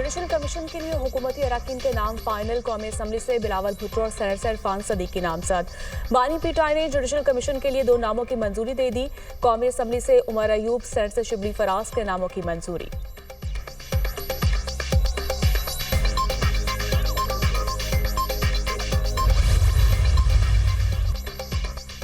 Judicial commission के लिए हुकूमती अरकान के नाम फाइनल। कौमी असम्बली से बिलावल भुट्टो और सेनेटर इरफान सदीकी नामजद। बानी पीटाई ने जुडिशल कमीशन के लिए 2 नामों की मंजूरी दे दी। कौमी असम्बली से उमर अयूब, सेनेटर शिबली फराज के नामों की मंजूरी।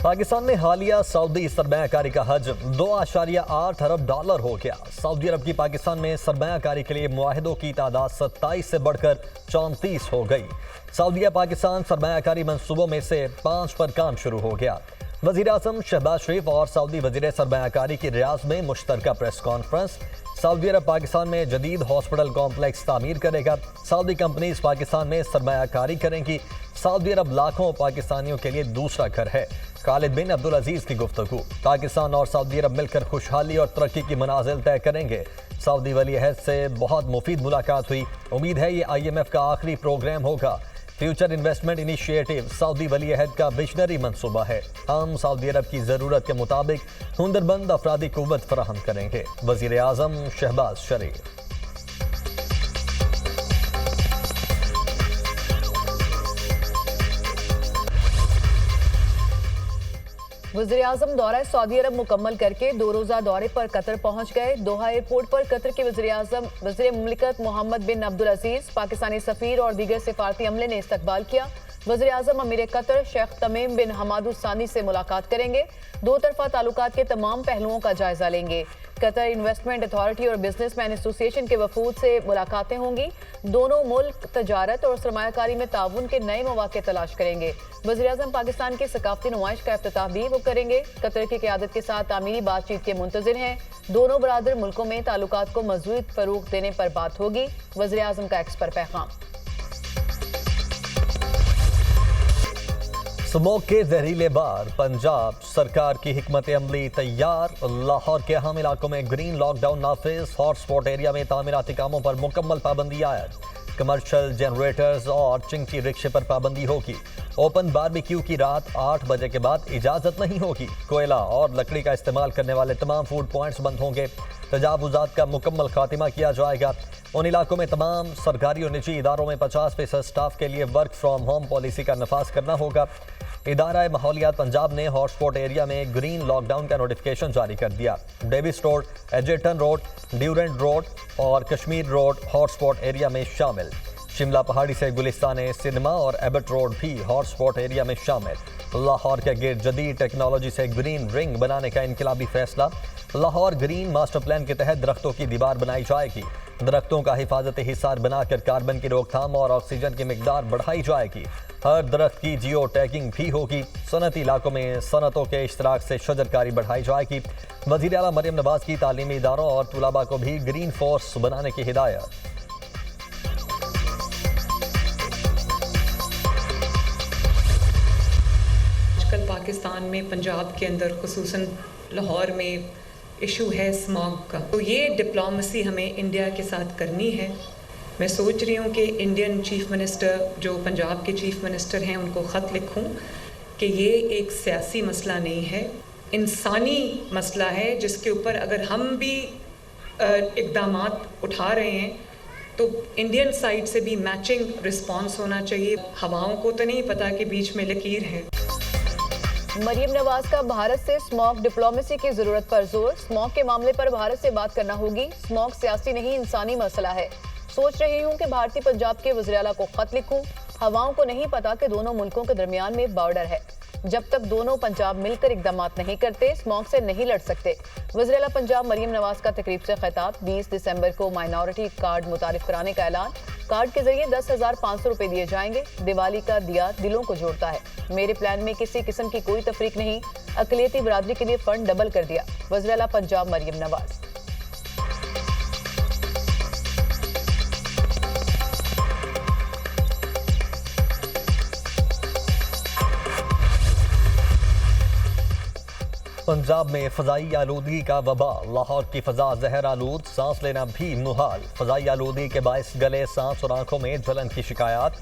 पाकिस्तान में हालिया सऊदी सरमायाकारी का हजम $2.8 अरब हो गया। सऊदी अरब की पाकिस्तान में सरमायाकारी के लिए मुआहिदों की तादाद 27 से बढ़कर 34 हो गई। सऊदीया पाकिस्तान सरमायाकारी मंसूबों में से 5 पर काम शुरू हो गया। वजीर आजम शहबाज शरीफ और सऊदी वजीर सरमायाकारी की रियाद में मुश्तरका प्रेस कॉन्फ्रेंस। सऊदी अरब पाकिस्तान में जदीद हॉस्पिटल कॉम्प्लेक्स तामीर करेगा। सऊदी कंपनीज पाकिस्तान में सरमायाकारी करेंगी। सऊदी अरब लाखों पाकिस्तानियों के लिए दूसरा घर है। खालिद बिन अब्दुल अजीज की गुफ्तगू। पाकिस्तान और सऊदी अरब मिलकर खुशहाली और तरक्की की मनाजिल तय करेंगे। सऊदी वली अहद से बहुत मुफीद मुलाकात हुई। उम्मीद है ये IMF का आखिरी प्रोग्राम होगा। फ्यूचर इन्वेस्टमेंट इनिशिएटिव सऊदी वली अहद का विजनरी मंसूबा है। हम सऊदी अरब की ज़रूरत के मुताबिक हुनरमंद अफरादी कुव्वत फराहम करेंगे। वज़ीर आज़म शहबाज शरीफ। वज़ीर-ए-आज़म दौरा सऊदी अरब मुकम्मल करके 2 रोज़ा दौरे पर कतर पहुंच गए। दोहा एयरपोर्ट पर कतर के वज़ीर-ए-आज़म वज़ीर मुमलिकत मोहम्मद बिन अब्दुल अजीज, पाकिस्तानी सफ़ीर और दीगर सिफारती अमले ने इस्तकबाल किया। वज़ीर-ए-आज़म अमीर कतर शेख तमीम बिन हमाद अल सानी से मुलाकात करेंगे। 2 तरफ़ा ताल्लुकात के तमाम पहलुओं का जायजा लेंगे। कतर इन्वेस्टमेंट अथॉरिटी और बिजनेसमैन एसोसिएशन के वफूद से मुलाकातें होंगी। दोनों मुल्क तजारत और सरमायाकारी में ताउन के नए मौके तलाश करेंगे। वज़ीर-ए-आज़म पाकिस्तान की सकाफती नुमाइश का इफ्तिताह भी वो करेंगे। कतर की क़यादत के साथ तामीरी बातचीत के मुंतज़िर हैं। दोनों बरादर मुल्कों में ताल्लुकात को मज़ीद फ़रोग़ देने पर बात होगी। वज़ीर-ए-आज़म का एक्स पर पैगाम। स्मोक के जहरीले बार, पंजाब सरकार की हिकमत अमली तैयार। लाहौर के अहम इलाकों में ग्रीन लॉकडाउन नाफिज। हॉटस्पॉट एरिया में तामीराती कामों पर मुकम्मल पाबंदी आयद। कमर्शियल जनरेटर्स और चिंची रिक्शे पर पाबंदी होगी। ओपन बारबेक्यू की रात 8 बजे के बाद इजाज़त नहीं होगी। कोयला और लकड़ी का इस्तेमाल करने वाले तमाम फूड पॉइंट्स बंद होंगे। तजावुज़ात का मुकम्मल खात्मा किया जाएगा। उन इलाकों में तमाम सरकारी और निजी इदारों में 50% स्टाफ के लिए वर्क फ्राम होम पॉलिसी का नफाज करना होगा। इदारा माहौलियात पंजाब ने हॉटस्पॉट एरिया में ग्रीन लॉकडाउन का नोटिफिकेशन जारी कर दिया। Davis road, Egerton road, Durand road और कश्मीर रोड हॉटस्पॉट एरिया में शामिल। शिमला पहाड़ी से गुलिस्तान सिनेमा और एबट रोड भी हॉटस्पॉट एरिया में शामिल। लाहौर के गिर्द जदीद टेक्नोलॉजी से ग्रीन रिंग बनाने का इनकलाबी फैसला। लाहौर ग्रीन मास्टर प्लान के तहत दरख्तों की दीवार बनाई जाएगी। दरख्तों का हिफाजती हिसार बनाकर कार्बन की रोकथाम और ऑक्सीजन की मिकदार बढ़ाई जाएगी। हर दरख्त की जियो टैगिंग भी होगी। सनती इलाकों में सनतों के इश्तराक से शजरकारी बढ़ाई जाएगी। वज़ीर आला मरियम नवाज की तालीमी इदारों और तुलबा को भी ग्रीन फोर्स बनाने की हिदायत। आजकल पाकिस्तान में पंजाब के अंदर खुसूसन लाहौर में इशू है स्मॉग का, तो ये डिप्लोमेसी हमें इंडिया के साथ करनी है। मैं सोच रही हूँ कि इंडियन चीफ मिनिस्टर जो पंजाब के चीफ मिनिस्टर हैं उनको ख़त लिखूँ कि ये एक सियासी मसला नहीं है, इंसानी मसला है, जिसके ऊपर अगर हम भी इक़दामात उठा रहे हैं तो इंडियन साइड से भी मैचिंग रिस्पॉन्स होना चाहिए। हवाओं को तो नहीं पता कि बीच में लकीर है। मरियम नवाज का भारत से स्मॉग डिप्लोमेसी की जरूरत पर जोर। स्मॉग के मामले पर भारत से बात करना होगी। स्मॉग सियासी नहीं इंसानी मसला है। सोच रही हूँ कि भारतीय पंजाब के वज़ीर आला को खत लिखूं। हवाओं को नहीं पता कि दोनों मुल्कों के दरमियान में बॉर्डर है। जब तक दोनों पंजाब मिलकर इक़दामात नहीं करते, स्मॉग से नहीं लड़ सकते। वज़ीर आला पंजाब मरियम नवाज का तकरीब से खिताब। 20 दिसंबर को माइनॉरिटी कार्ड मुतारिफ कराने का ऐलान। कार्ड के जरिए 10,500 रुपए दिए जाएंगे। दिवाली का दिया दिलों को जोड़ता है। मेरे प्लान में किसी किस्म की कोई तफरीक नहीं। अक़लियती बरादरी के लिए फंड डबल कर दिया। वज़ीर आला पंजाब मरियम नवाज। पंजाब में फ़ज़ाई आलूदगी का वबा। लाहौर की फ़ज़ा जहर आलूद, सांस लेना भी मुहाल। फ़ज़ाई आलूदगी के बायस गले, सांस और आंखों में जलन की शिकायत।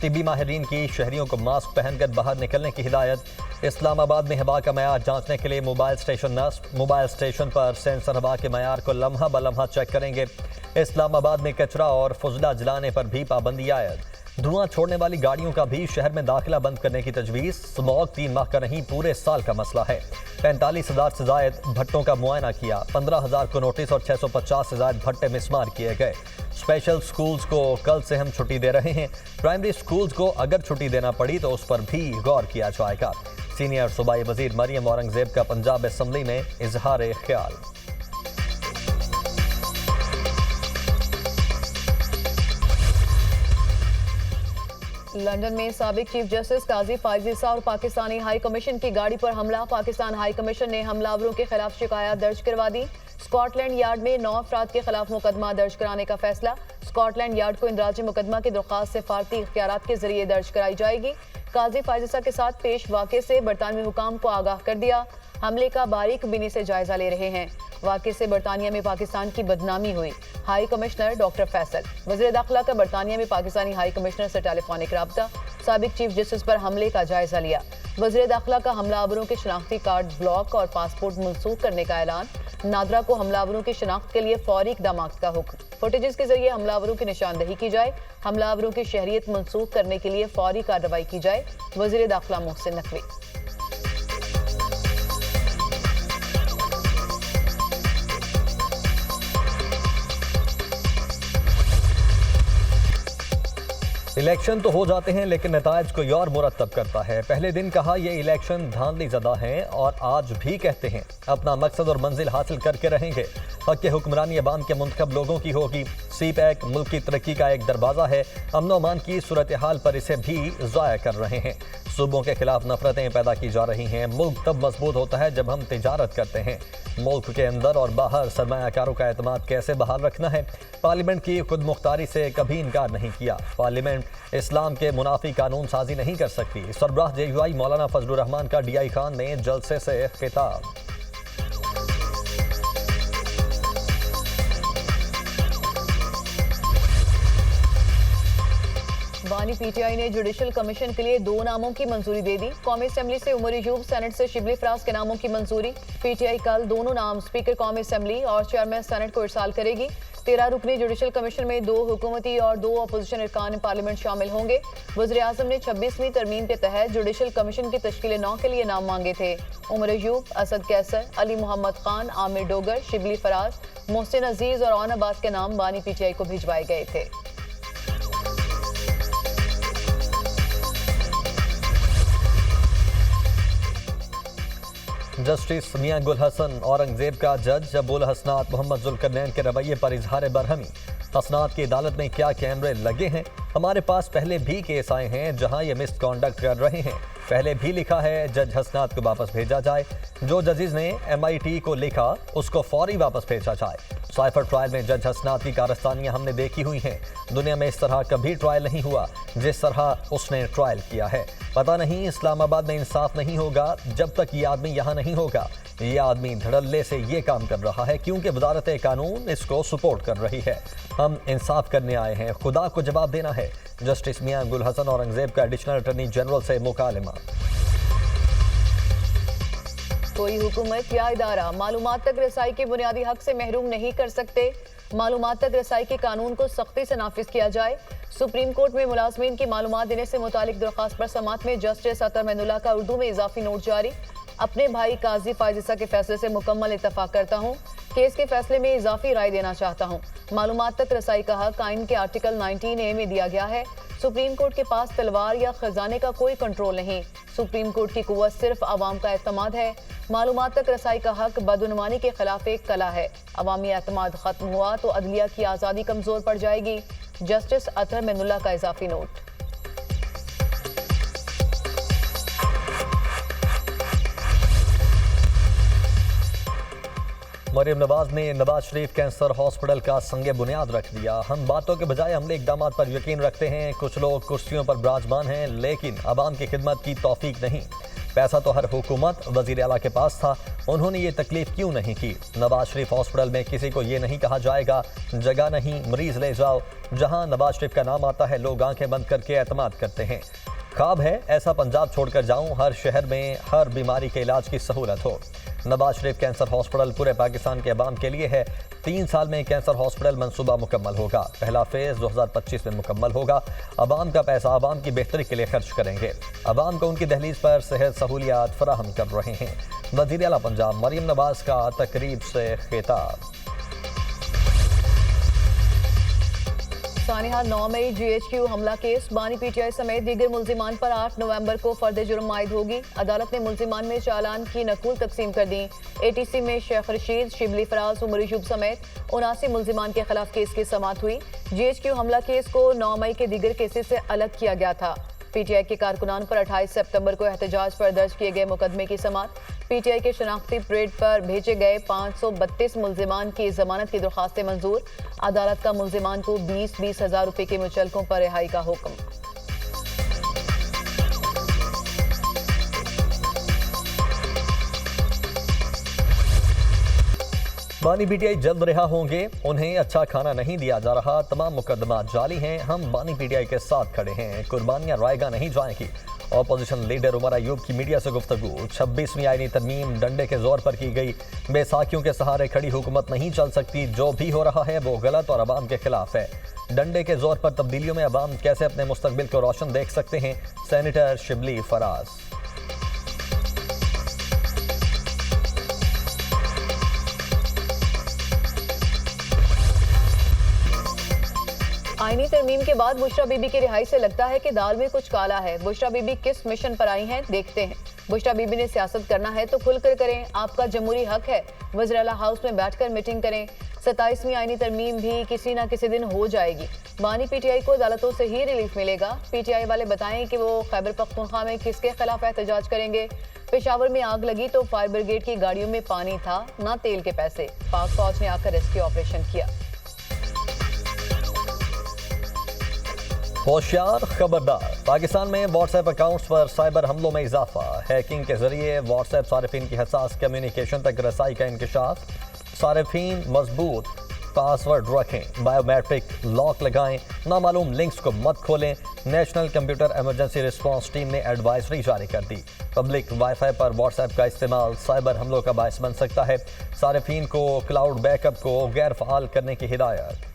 तिब्बी माहिरीन की शहरियों को मास्क पहनकर बाहर निकलने की हिदायत। इस्लामाबाद में हवा का मयार जांचने के लिए मोबाइल स्टेशन नस्ब। मोबाइल स्टेशन पर सेंसर हवा के मयार को लम्हा ब लम्हा चेक करेंगे। इस्लामाबाद में कचरा और फुजला जलाने पर भी पाबंदी आयद। धुआं छोड़ने वाली गाड़ियों का भी शहर में दाखिला बंद करने की तजवीज़। स्मॉग 3 माह का नहीं पूरे साल का मसला है। 45,000 से जायद भट्टों का मुआयना किया। 15,000 को नोटिस और 650 से जायद भट्टे मिस्मार किए गए। स्पेशल स्कूल्स को कल से हम छुट्टी दे रहे हैं। प्राइमरी स्कूल्स को अगर छुट्टी देना पड़ी तो उस पर भी गौर किया जाएगा। सीनियर सूबाई वजीर मरियम औरंगजेब का पंजाब असम्बली में इजहार ख्याल। लंदन में साबिक चीफ जस्टिस काजी फायज ईसा और पाकिस्तानी हाई कमीशन की गाड़ी पर हमला। पाकिस्तान हाई कमीशन ने हमलावरों के खिलाफ शिकायत दर्ज करवा दी। स्कॉटलैंड यार्ड में 9 अफराद के खिलाफ मुकदमा दर्ज कराने का फैसला। स्कॉटलैंड यार्ड को इंदराजी मुकदमा की दरख्वास्त सिफारती इख्तियारात के जरिए दर्ज कराई जाएगी। काजी फायज ईसा के साथ पेश वाक़े से बरतानवी हुकाम को आगाह कर दिया। हमले का बारीक बीनी से जायजा ले रहे हैं। वाक़े से बरतानिया में पाकिस्तान की बदनामी हुई। High commissioner doctor Faisal. वज़ीर दाखिला का बरतानिया में पाकिस्तानी हाई कमिश्नर से टेलीफोनिक राब्ता। साबिक चीफ जस्टिस पर हमले का जायजा लिया। वज़ीर दाखिला का हमलावरों के शनाख्ती कार्ड ब्लॉक और पासपोर्ट मनसूख करने का ऐलान। नादरा को हमलावरों की शनाख्त के लिए फौरी इक़दामात का हुक्म। फुटेजेस के जरिए हमलावरों की निशानदही की जाए। हमलावरों की शहरियत मनसूख करने के लिए फौरी कार्रवाई की जाए। वज़ीर दाखिला मोहसिन नकवी। इलेक्शन तो हो जाते हैं लेकिन नतायज कोई और मुरतब करता है। पहले दिन कहा ये इलेक्शन धांधली ज़दा हैं और आज भी कहते हैं अपना मकसद और मंजिल हासिल करके रहेंगे। हक़ हुक्मरानी अवाम के मुंतखब लोगों की होगी। CPAC मुल्क की तरक्की का एक दरवाज़ा है। अमन व अमान की सूरत हाल पर इसे भी ज़ाया कर रहे हैं। सूबों के खिलाफ नफरतें पैदा की जा रही हैं। मुल्क तब मजबूत होता है जब हम तिजारत करते हैं। मुल्क के अंदर और बाहर सरमायाकारों का एतमाद कैसे बहाल रखना है। पार्लियामेंट की खुद मुख्तारी से कभी इनकार नहीं किया। पार्लियामेंट इस्लाम के मुनाफी कानून साजी नहीं कर सकती। सरबराह JUI मौलाना फजलुर रहमान का DI खान में जलसे से खिताब। बानी PTI ने जुडिशल कमीशन के लिए 2 नामों की मंजूरी दे दी। कौमी असेंबली से उमर अयूब, सेनेट से शिबली फराज के नामों की मंजूरी। PTI कल दोनों नाम स्पीकर कौमी असेंबली और चेयरमैन सेनेट को इरसाल करेगी। 13 रुकनी जुडिशल कमीशन में 2 हुकूमती और 2 अपोजिशन अरकान पार्लियामेंट शामिल होंगे। वज़ीर आज़म ने 26वीं तरमीम के तहत जुडिशल कमीशन की तश्कील 9 के लिए नाम मांगे थे। उमर अयूब, असद कैसर, अली मोहम्मद खान, आमिर डोगर, शिबली फराज, मोहसिन अजीज और औन अब्बास के नाम बानी PTI को भिजवाए गए थे। जस्टिस मियां गुल हसन औरंगजेब का जज अबुल हसनात मोहम्मद जुल्करनैन के रवैये पर इजहार बरहमी। हसनात की अदालत में क्या कैमरे लगे हैं? हमारे पास पहले भी केस आए हैं जहां ये मिसकॉन्डक्ट कर रहे हैं। पहले भी लिखा है जज हसनात को वापस भेजा जाए। जो जजेस ने MIT को लिखा उसको फौरी वापस भेजा जाए। साइफर ट्रायल में जज हसनात की कारस्तानियां हमने देखी हुई हैं। दुनिया में इस तरह कभी ट्रायल नहीं हुआ जिस तरह उसने ट्रायल किया है। पता नहीं इस्लामाबाद में इंसाफ नहीं होगा जब तक ये आदमी यहाँ नहीं होगा। ये आदमी धड़ल्ले से ये काम कर रहा है क्योंकि वजारत कानून इसको सपोर्ट कर रही है। हम इंसाफ करने आए हैं, खुदा को जवाब देना है। जस्टिस मियां गुल हसन औरंगजेब का एडिशनल अटॉर्नी जनरल से मुकालमा। कोई हुकूमत या इदारा मालूमात तक रसाई के बुनियादी हक से महरूम नहीं कर सकते। मालूमात तक रसाई के कानून को सख्ती से नाफिज किया जाए। सुप्रीम कोर्ट में मुलाजमीन की मालूमात देने से मुतालिक दरख्वास्त पर समात में जस्टिस अतर महमुल्लाह का उर्दू में इजाफी नोट जारी। अपने भाई काजी फायज ईसा के फैसले से मुकम्मल इत्तफाक करता हूँ। केस के फैसले में इजाफी राय देना चाहता हूँ। मालूमात तक रसाई का हक आइन के आर्टिकल 19A में दिया गया है। सुप्रीम कोर्ट के पास तलवार या खजाने का कोई कंट्रोल नहीं। सुप्रीम कोर्ट की कुव्वत सिर्फ अवाम का एतमाद है। मालूमात तक रसाई का हक बदउनवानी के खिलाफ एक कला है। अवामी एतमाद खत्म हुआ तो अदलिया की आज़ादी कमजोर पड़ जाएगी। जस्टिस अतर महमुल्लाह का इजाफी नोट। मरियम नवाज ने नवाज शरीफ कैंसर हॉस्पिटल का संगे बुनियाद रख दिया। हम बातों के बजाय हमले इकदाम पर यकीन रखते हैं। कुछ लोग कुर्सियों पर विराजमान हैं लेकिन आवाम की खिदमत की तौफीक नहीं। पैसा तो हर हुकूमत वज़ीर आला के पास था, उन्होंने ये तकलीफ क्यों नहीं की? नवाज शरीफ हॉस्पिटल में किसी को ये नहीं कहा जाएगा जगह नहीं, मरीज ले जाओ। जहां नवाज शरीफ का नाम आता है लोग आंखें बंद करके एतमाद करते हैं। ख्वाब है ऐसा पंजाब छोड़कर जाऊं, हर शहर में हर बीमारी के इलाज की सहूलत हो। नवाज शरीफ कैंसर हॉस्पिटल पूरे पाकिस्तान के अवाम के लिए है। 3 साल में कैंसर हॉस्पिटल मंसूबा मुकम्मल होगा। पहला फेज 2025 में मुकम्मल होगा। अवाम का पैसा अवाम की बेहतरी के लिए खर्च करेंगे। अवाम को उनकी दहलीज पर सेहत सहूलियात फराहम कर रहे हैं। वज़ीर आला पंजाब मरियम नवाज का तकरीब से खिताब। सानिहाल 9 मई GHQ हमला केस, बानी PTI समेत दीगर मुल्जिमान पर 8 नवंबर को फर्द जुर्म आयद होगी। अदालत ने मुल्जिमान में चालान की नकूल तकसीम कर दी। ATC में शेख रशीद, शिबली फराज, उमर यूसुफ समेत 79 मुल्जिमान के खिलाफ केस की समाअत हुई। GHQ हमला केस को 9 मई के दीगर केसेस से अलग किया गया था। PTI के कारकुनान पर 28 सितंबर को एहतजाज पर दर्ज किए गए मुकदमे की समाअत। PTI के शनाख्ती परेड पर भेजे गए 532 मुल्जिमान की जमानत की दरख्वास्तें मंजूर। अदालत का मुल्जिमान को 20-20 हज़ार रुपये के मुचलकों पर रिहाई का हुक्म। बानी PTI जल्द रिहा होंगे। उन्हें अच्छा खाना नहीं दिया जा रहा। तमाम मुकदमा जाली हैं। हम बानी PTI के साथ खड़े हैं। कुर्बानियां रायगा नहीं जाएंगी। ऑपोजिशन लीडर उमर अयूब की मीडिया से गुफ्तगू। 26वीं आईनी तरमीम डंडे के जोर पर की गई। बेसाखियों के सहारे खड़ी हुकूमत नहीं चल सकती। जो भी हो रहा है वो गलत और अवाम के खिलाफ है। डंडे के जोर पर तब्दीलियों में अवाम कैसे अपने मुस्तकबिल को रोशन देख सकते हैं। सेनेटर शिबली फराज। आईनी तरमीम के बाद बुशरा बीबी की रिहाई से लगता है कि दाल में कुछ काला है। बुशरा बीबी किस मिशन पर आई हैं, देखते हैं। बुशरा बीबी ने सियासत करना है तो खुलकर करें, आपका जमहूरी हक है। वज़ीर आला हाउस में बैठकर मीटिंग करें। 27वीं आईनी तरमीम भी किसी न किसी दिन हो जाएगी। बानी PTI को अदालतों से ही रिलीफ मिलेगा। PTI वाले बताएं कि वो खैबर पख्तूनख्वा में किसके खिलाफ एहतजाज करेंगे। पेशावर में आग लगी तो फायर ब्रिगेड की गाड़ियों में पानी था, ना तेल के पैसे। पाक फौज ने आकर रेस्क्यू ऑपरेशन किया। होशियार खबरदार, पाकिस्तान में व्हाट्सएप अकाउंट्स पर साइबर हमलों में इजाफा। हैकिंग के जरिए व्हाट्सएप सारिफिन की हसास कम्युनिकेशन तक रसाई का इंकशाफ। सारिफिन मजबूत पासवर्ड रखें, बायोमेट्रिक लॉक लगाएं, नामालूम लिंक्स को मत खोलें। National computer emergency response team ने एडवाइजरी जारी कर दी। पब्लिक वाईफाई पर व्हाट्सएप का इस्तेमाल साइबर हमलों का बायस बन सकता है। सारिफिन को क्लाउड बैकअप को गैर फ़ाल करने की हिदायत।